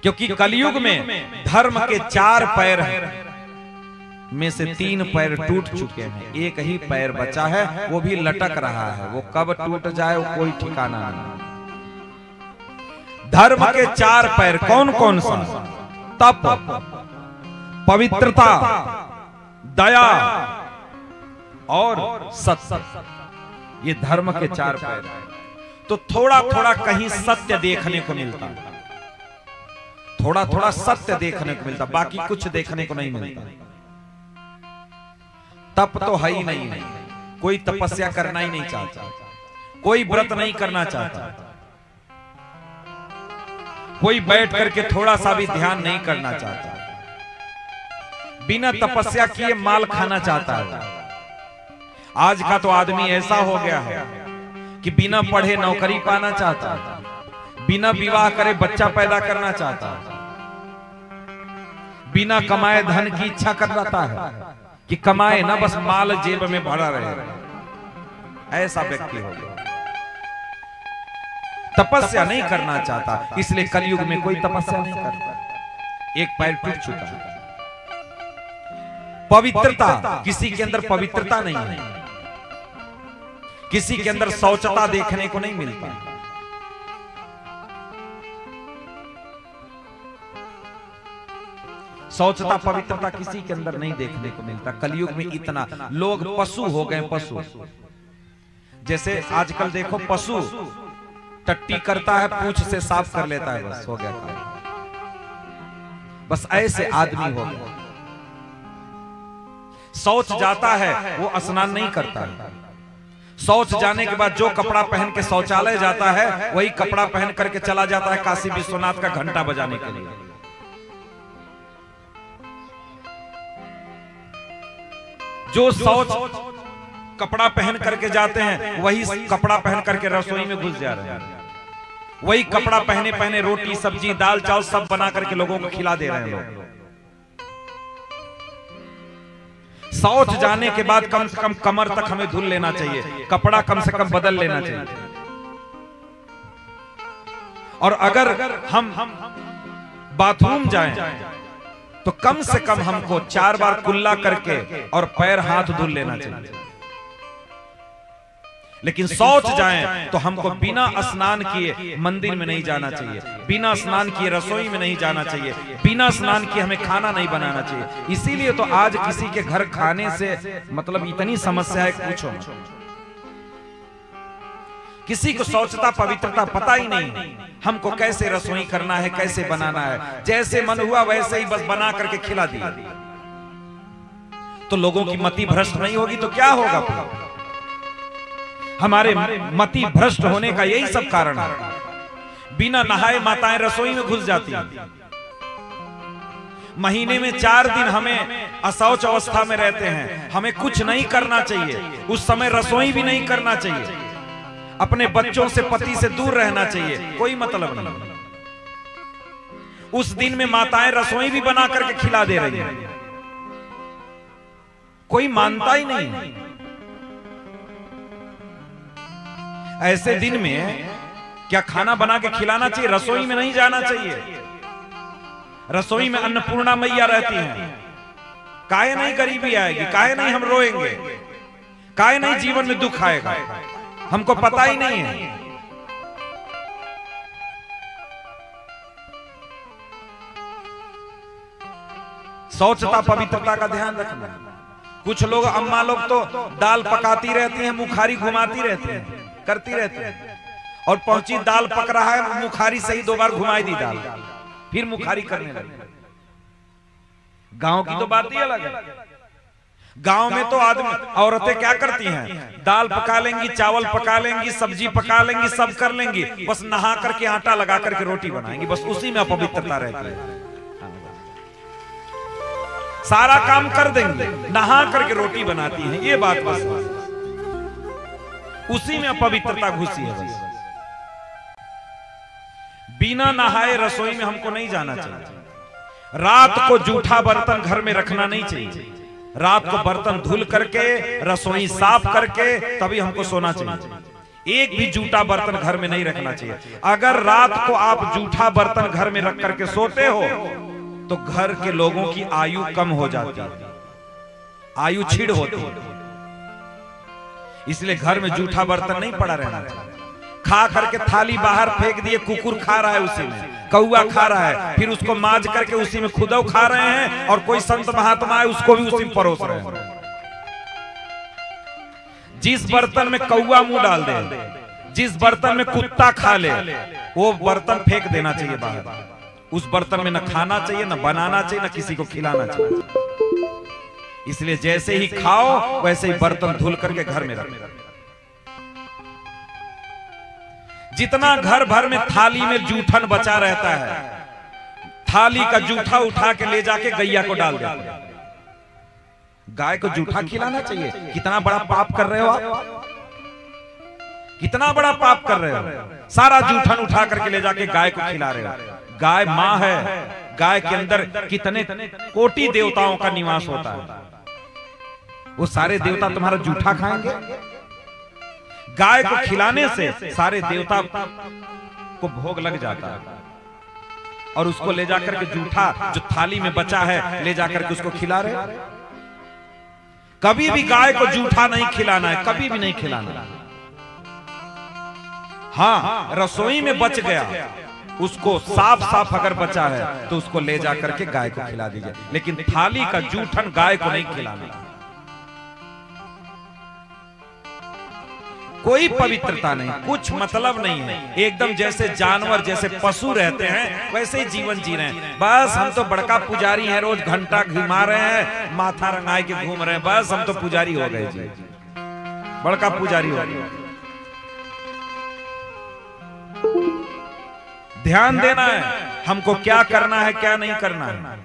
क्योंकि कलयुग में धर्म के 4 पैर में से 3 पैर टूट चुके हैं, एक ही पैर बचा है, वो भी लटक रहा है। वो कब टूट जाए वो कोई ठिकाना नहीं। धर्म के 4 पैर कौन कौन सा? तप, पवित्रता, दया और सत्य, ये धर्म के 4 पैर हैं। तो थोड़ा थोड़ा कहीं सत्य देखने को मिलता, थोड़ा थोड़ा सत्य देखने को मिलता, बाकी कुछ देखने को नहीं मिलता। तप तो है ही नहीं, कोई तपस्या करना ही नहीं चाहता, कोई व्रत नहीं करना चाहता, कोई बैठ करके थोड़ा सा भी ध्यान नहीं करना चाहता, बिना तपस्या किए माल खाना चाहता है। आज का तो आदमी ऐसा हो गया है कि बिना पढ़े नौकरी पाना चाहता है, बिना विवाह करे बच्चा पैदा करना चाहता है, बिना कमाए धन की इच्छा कर रहा है कि कमाए ना, बस माल जेब में भरा रहे। ऐसा व्यक्ति हो गया, तपस्या नहीं करना चाहता। इसलिए कलयुग में कोई तपस्या नहीं करता, एक पैर टूट चुका है। पवित्रता, किसी के अंदर पवित्रता नहीं है, किसी के अंदर शौचता देखने को नहीं मिलता। शौचता पवित्रता किसी के अंदर नहीं देखने को मिलता। कलयुग में इतना लोग पशु हो गए, पशु। जैसे आजकल देखो, पशु टट्टी करता है, पूंछ से साफ कर लेता है, बस हो गया काम। बस ऐसे आदमी हो गए। शौच जाता है, वो स्नान नहीं करता है। शौच जाने के बाद जो कपड़ा पहन के शौचालय जाता है, वही कपड़ा पहन करके चला जाता है काशी विश्वनाथ का घंटा बजाने के लिए। जो शौच कपड़ा पहन करके जाते हैं, वही कपड़ा पहन करके रसोई में घुस जा रहे हैं। वही कपड़ा पहने पहने रोटी सब्जी दाल चावल सब बना करके लोगों को खिला दे रहे हैं लोग। शौच जाने के बाद कम से कम कमर तक हमें धुल लेना चाहिए, कपड़ा कम से कम बदल लेना चाहिए। और अगर हम बाथरूम जाएं तो कम से कम हमको 4 बार कुल्ला करके और पैर हाथ धुल लेना चाहिए। लेकिन शौच जाएं तो हमको बिना स्नान किए मंदिर में नहीं जाना चाहिए, बिना स्नान किए रसोई में नहीं जाना चाहिए, बिना स्नान किए हमें खाना नहीं बनाना चाहिए। इसीलिए तो आज किसी के घर खाने से मतलब इतनी समस्या है, पूछो। किसी को शौचता पवित्रता पता ही नहीं, हमको कैसे रसोई करना है, कैसे बनाना है, जैसे मन हुआ वैसे ही बस बना करके खिला दिया। तो लोगों की मति भ्रष्ट नहीं होगी तो क्या होगा? हमारे मति भ्रष्ट होने का यही सब कारण है। बिना नहाए माताएं रसोई में घुस जाती हैं। महीने में 4 दिन हमें अशौच अवस्था में रहते हैं, हमें कुछ नहीं करना चाहिए। उस समय रसोई भी नहीं करना चाहिए, अपने बच्चों से पति से दूर रहना चाहिए, कोई मतलब नहीं। उस दिन में माताएं रसोई भी बना करके खिला दे रही हैं, कोई मानता ही नहीं। ऐसे दिन में क्या खाना बना के खिलाना चाहिए? रसोई में नहीं जाना चाहिए। रसोई में अन्नपूर्णा मैया रहती हैं। काहे नहीं गरीबी आएगी, काहे नहीं हम रोएंगे, काहे नहीं जीवन में दुख आएगा, हमको पता ही नहीं है। शौचता पवित्रता का ध्यान रखना। कुछ लोग अम्मा लोग तो दाल पकाती रहती हैं, मुखारी घुमाती रहती हैं, करती रहती हैं, और पहुंची दाल पक रहा है, मुखारी से ही 2 बार घुमाई दी दाल, फिर मुखारी करने लगी। गांव की तो बात ही अलग है। गांव में तो आदमी औरतें क्या करती हैं? दाल पका लेंगी, चावल पका लेंगी, सब्जी पका लेंगी, सब कर लेंगी, बस नहा करके आटा लगा करके रोटी बनाएंगी, बस उसी में अपवित्रता रहती है। सारा काम कर देंगे, नहा करके रोटी बनाती हैं, ये बात बस उसी में अपवित्रता घुसी है। बस बिना नहाए रसोई में हमको नहीं जाना चाहिए। रात को जूठा बर्तन घर में रखना नहीं चाहिए। रात को बर्तन धुल करके रसोई साफ करके तभी हमको सोना चाहिए। एक भी जूठा बर्तन घर में नहीं रखना चाहिए। अगर रात को आप जूठा बर्तन घर में रख करके सोते हो तो घर के लोगों की आयु कम हो जाती है, आयु छीड़ होती है। इसलिए घर में जूठा बर्तन नहीं पड़ा रहना चाहिए। खा करके थाली बाहर फेंक दिए, कुकुर खा रहा है उसी में, कौआ खा रहा है, फिर उसको मांज करके उसी में खुदव खा रहे हैं, और कोई संत महात्मा है उसको भी उसी में परोस रहे हैं। जिस बर्तन में कौआ मुंह डाल दे, जिस बर्तन में कुत्ता खा ले, वो बर्तन फेंक देना चाहिए बाहर। उस बर्तन में न खाना चाहिए, न बनाना चाहिए, न किसी को खिलाना चाहिए। इसलिए जैसे ही खाओ वैसे ही बर्तन धुल करके घर में रखो। जितना घर भर में थाली में जूठन बचा रहता है, थाली का जूठा उठा के ले जाके गैया को डाल देते हैं। गाय को जूठा खिलाना चाहिए। कितना बड़ा पाप कर रहे हो आप, कितना बड़ा पाप कर रहे हो। सारा जूठन उठा करके ले जाके गाय को खिला रहे हो। गाय मां है, गाय के अंदर कितने कोटि देवताओं का निवास होता है। वो सारे देवता तुम्हारा जूठा खाएंगे? गाय को खिलाने से सारे देवता को भोग लग जाता है, और उसको ले जाकर के जूठा जो थाली में बचा है ले जाकर के उसको खिला रहे। कभी भी गाय को जूठा नहीं खिलाना है, कभी भी नहीं खिलाना। हाँ, रसोई में बच गया, उसको साफ साफ अगर बचा है तो उसको ले जाकर के गाय को खिला दीजिए, लेकिन थाली का जूठन गाय को नहीं खिलाना। कोई पवित्रता नहीं, कुछ मतलब नहीं है। एकदम जैसे जानवर, जैसे पशु रहते हैं वैसे ही जीवन जी रहे हैं। बस हम तो बड़का पुजारी हैं, रोज घंटा घुमा रहे हैं, माथा रंगाए के घूम रहे हैं, बस हम तो पुजारी हो गए जी, बड़का पुजारी हो गए। ध्यान देना है हमको, क्या करना है क्या नहीं करना है।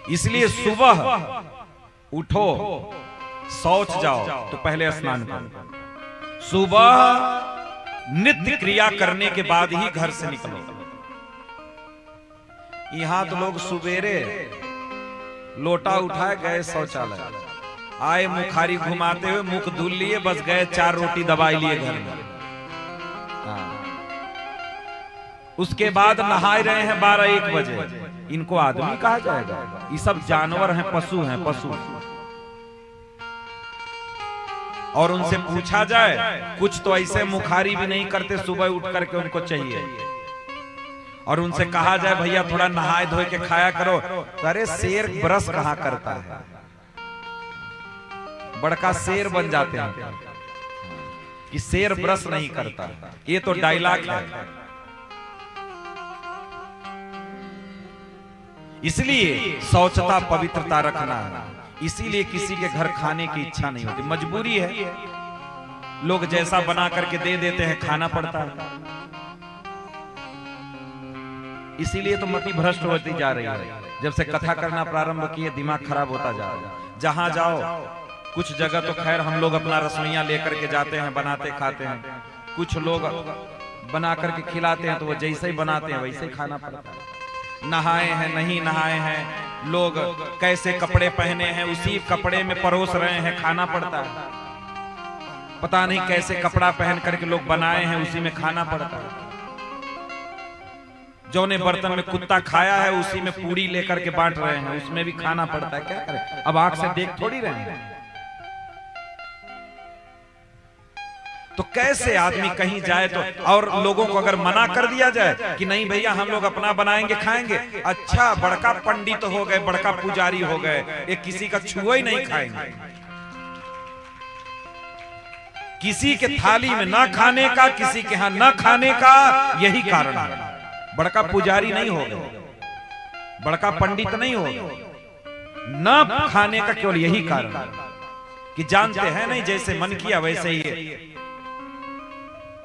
इसलिए सुबह उठो, शौच जाओ तो पहले स्नान करो। सुबह नित्य क्रिया करने के बाद ही घर से निकलो। यहां तो लोग सुबेरे लोटा उठाए गए शौचालय, आए मुखारी घुमाते हुए मुख धुल लिए, बस गए 4 रोटी दबाई लिए घर में। उसके बाद नहाए रहे हैं 12-1 बजे। इनको आदमी कहा जाएगा? ये सब जानवर हैं, पशु हैं, पशु। और उनसे पूछा जाए, कुछ तो ऐसे मुखारी भी नहीं करते, सुबह उठ करके उनको चाहिए। और उनसे कहा जाए भैया थोड़ा नहाए धोए के खाया करो, तो अरे शेर ब्रश कहां करता है, बड़का शेर बन जाते हैं कि शेर ब्रश नहीं करता। ये तो डायलॉग है। इसलिए शौचता पवित्रता रखना है। इसीलिए किसी के घर खाने की इच्छा नहीं होती, मजबूरी है। लोग जैसा बना करके दे देते हैं, खाना पड़ता है। इसीलिए तो मति भ्रष्ट होती जा रही है। जब से कथा करना प्रारंभ किए दिमाग खराब होता जा रहा है। जहां जाओ, कुछ जगह तो खैर हम लोग अपना रसोइया लेकर के जाते हैं, बनाते खाते हैं। कुछ लोग बना करके खिलाते हैं तो वो जैसे ही बनाते हैं वैसे ही खाना पड़ता है। नहाए हैं नहीं नहाए हैं, लोग कैसे कपड़े पहने हैं उसी कपड़े में परोस रहे हैं, खाना पड़ता है। पता नहीं कैसे कपड़ा पहन करके लोग बनाए हैं, उसी में खाना पड़ता है। जो ने बर्तन में कुत्ता खाया है उसी में पूरी लेकर के बांट रहे हैं, उसमें भी खाना पड़ता है। क्या करें, अब आंख से देख थोड़ी रहे हैं। तो कैसे आदमी कहीं जाए तो, और लोगों को अगर मना कर दिया जाए कि नहीं भैया हम लोग अपना बनाएंगे खाएंगे, अच्छा बड़का पंडित हो गए, बड़का पुजारी हो गए, ये किसी का छुआ ही नहीं खाएंगे। किसी के थाली में ना खाने का, किसी के यहां ना खाने का यही कारण है। बड़का पुजारी नहीं हो गए, बड़का पंडित नहीं हो गए, ना खाने का केवल यही कारण कि जानते हैं नहीं जैसे मन किया वैसे ही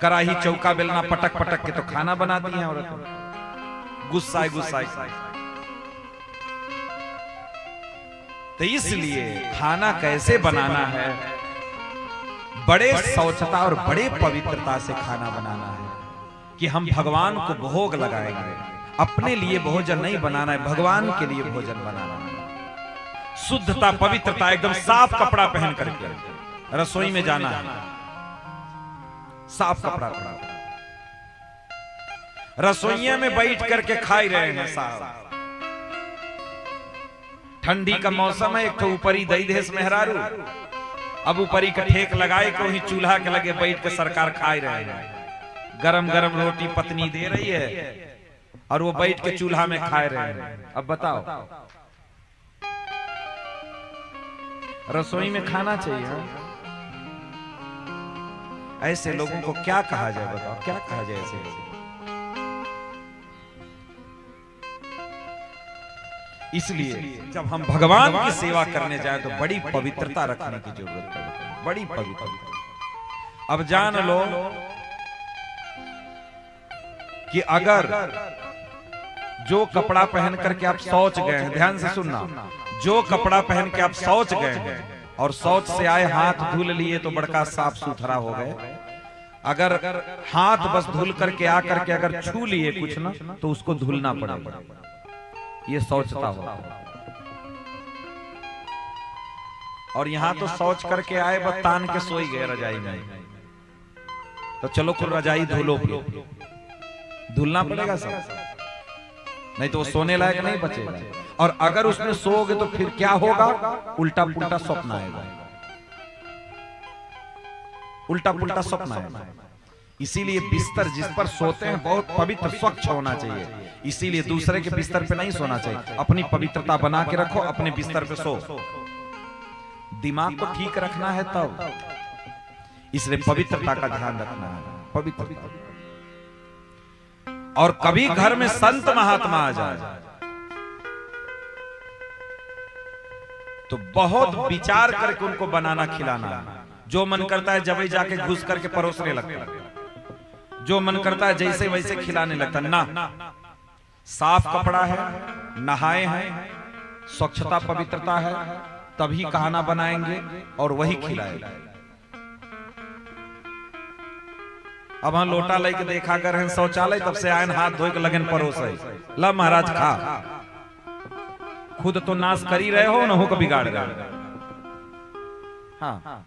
कराही चौका बेलना पटक पटक के तो खाना बनाती हैं औरतें, गुस्साए गुस्साए। तो इसलिए खाना कैसे बनाना है, बड़े शौचता और बड़े पवित्रता से खाना बनाना है कि हम भगवान को भोग लगाएंगे। अपने लिए भोजन नहीं बनाना है, भगवान के लिए भोजन बनाना है। शुद्धता, पवित्रता, एकदम साफ कपड़ा पहन करके रसोई में जाना है। साफ कपड़ा पहना, रसोइया में बैठ करके खाई रहे हैं साहब। ठंडी का मौसम है, एक तो ऊपरी दई देश मेहरारू, अब ऊपरी का ठेक लगाए के वही चूल्हा के लगे बैठ के सरकार खाई रहे हैं। गरम गरम रोटी पत्नी दे रही है और वो बैठ के चूल्हा में खाए रहे हैं। अब बताओ, रसोई में खाना चाहिए? ऐसे लोगों को क्या कहा जाए? बताओ क्या कहा जाए ऐसे? इसलिए जब हम भगवान की सेवा करने जाए तो बड़ी पवित्रता रखने की जरूरत है, बड़ी पवित्रता। अब जान लो कि अगर जो कपड़ा पहन करके आप शौच गए हैं, ध्यान से सुनना, जो कपड़ा पहन के आप शौच गए हैं और शौच से आए हाथ धुल लिए तो बड़का साफ सुथरा हो गए। अगर हाथ बस धुल करके आकर के अगर छू लिए कुछ ना तो उसको धुलना पड़ेगा, ये शौचता होता है। और यहां तो शौच करके आए बस तान के सोई गए रजाई में, तो चलो खुद रजाई धुलो, धुलना पड़ेगा सब, नहीं तो वो सोने लायक नहीं बचेगा। और अगर उसमें सोओगे तो फिर क्या होगा? उल्टा पुल्टा स्वप्न आएगा, उल्टा पुल्टा स्वप्न आएगा। इसीलिए बिस्तर जिस पर सोते हैं बहुत पवित्र स्वच्छ होना चाहिए। इसीलिए दूसरे के बिस्तर पे नहीं सोना चाहिए, अपनी पवित्रता बना के रखो, अपने बिस्तर पे सो। दिमाग को ठीक रखना है तब, इसलिए पवित्रता का ध्यान रखना है, पवित्रता। और कभी घर में संत महात्मा आ जाए तो बहुत विचार करके उनको बनाना खिलाना है। जो मन करता है जब ही जाके घुस करके परोसने लगता है, जो मन करता है जैसे वैसे खिलाने लगता ना। साफ कपड़ा है, नहाए हैं, स्वच्छता पवित्रता है, तभी खाना बनाएंगे और वही खिलाएंगे। अब हम लोटा लेके देखा कर हैं शौचालय, तब से आयन हाथ धोए के लगन परोसे, ला महाराज खा। खुद तो नाश कर ही रहे हो, न हो को बिगाड़ रहे। हाँ,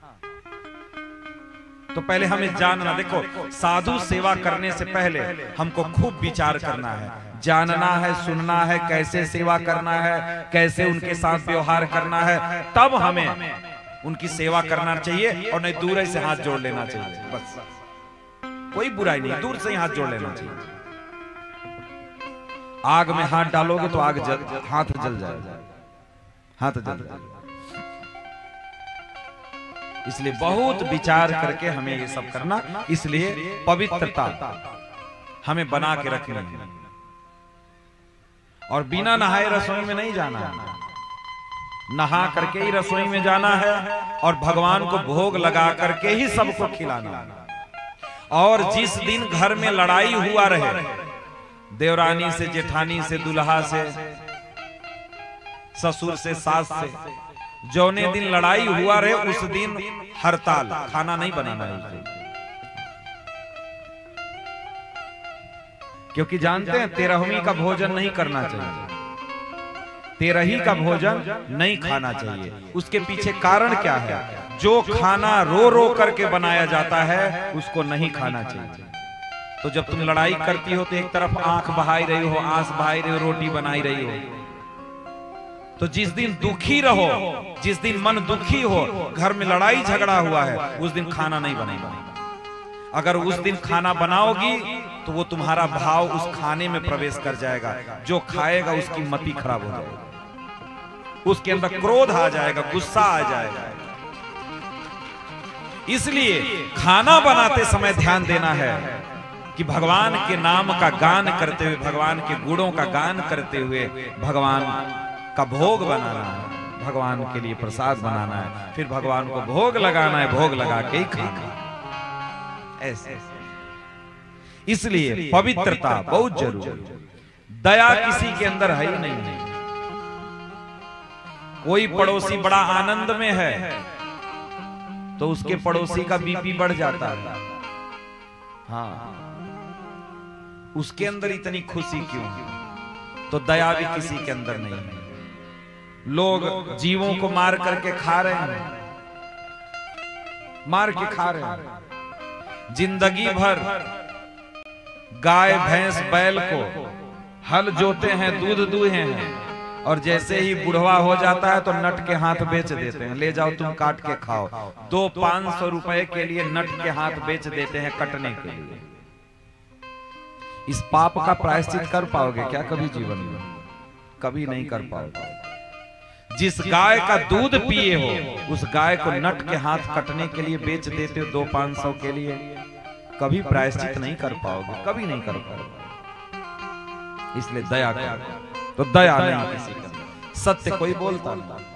तो पहले हमें जानना, देखो साधु सेवा करने से पहले हमको खूब विचार करना है, जानना है, सुनना है, कैसे सेवा करना है, कैसे उनके साथ व्यवहार करना है, तब हमें उनकी सेवा करना चाहिए। और नहीं दूर से हाथ जोड़ लेना चाहिए, बस कोई बुराई नहीं, दूर से ही हाथ जोड़ लेना चाहिए। आग में हाथ डालोगे तो आग हाथ जल जाएगा, हाथ जल जाएगा। इसलिए बहुत विचार करके हमें ये सब करना, इसलिए पवित्रता हमें बना के रखनी है। और बिना नहाए रसोई में नहीं जाना है, नहा करके ही रसोई में जाना है और भगवान को भोग लगा करके ही सबको खिलाना है। और जिस दिन घर में लड़ाई हुआ रहे, देवरानी से, जेठानी से, दुल्हा से, ससुर से, सास से, जौने दिन लड़ाई हुआ रहे उस दिन हड़ताल, खाना नहीं बनाना है। क्योंकि जानते हैं तेरहवीं का भोजन नहीं करना चाहिए, तेरही का भोजन नहीं खाना चाहिए। उसके पीछे कारण क्या है? जो खाना रो रो करके बनाया जाता है उसको नहीं खाना चाहिए। तो जब तुम लड़ाई करती हो तो एक तरफ आंख बहाई रही हो, आंस बहाई रही हो, रोटी बनाई रही हो, तो जिस दिन दुखी रहो, जिस दिन मन दुखी हो, घर में लड़ाई झगड़ा हुआ है, उस दिन खाना नहीं बनेगा। अगर उस दिन खाना बनाओगी तो वो तुम्हारा भाव उस खाने में प्रवेश कर जाएगा, जो खाएगा उसकी मति खराब हो जाएगी, उसके अंदर क्रोध आ जाएगा, गुस्सा आ जाएगा। इसलिए खाना बनाते समय ध्यान देना है कि भगवान के नाम का गान करते हुए, भगवान के गुणों का गान करते हुए भगवान का भोग बनाना है, भगवान के लिए प्रसाद बनाना है, फिर भगवान को भोग लगाना है, भोग लगा के ही खाना ऐसे। इसलिए पवित्रता बहुत जरूरी। दया किसी के अंदर है ही नहीं। कोई पड़ोसी बड़ा आनंद में है तो उसके पड़ोसी का बीपी बढ़ जाता है, हाँ, उसके अंदर इतनी खुशी क्यों? तो दया भी किसी के अंदर नहीं है। लोग जीवों को मार करके खा रहे हैं, मार के खा रहे हैं। जिंदगी भर गाय भैंस बैल को हल जोते हैं, दूध दूहे हैं, और जैसे ही बुढ़वा हो जाता है तो नट के हाथ बेच देते हैं, ले जाओ तुम काट के खाओ। 200-500 रुपए के लिए नट के हाथ बेच देते हैं कटने के लिए। इस पाप का प्रायश्चित कर पाओगे क्या कभी जीवन में? कभी नहीं कर पाओगे। जिस गाय का दूध पिए हो उस गाय को नट के हाथ कटने के लिए बेच देते हो 200-500 के लिए, कभी प्रायश्चित नहीं कर पाओगे, कभी नहीं कर पाओगे। इसलिए दया करो, तो दया नहीं किसी का, सत्य कोई बोलता नहीं।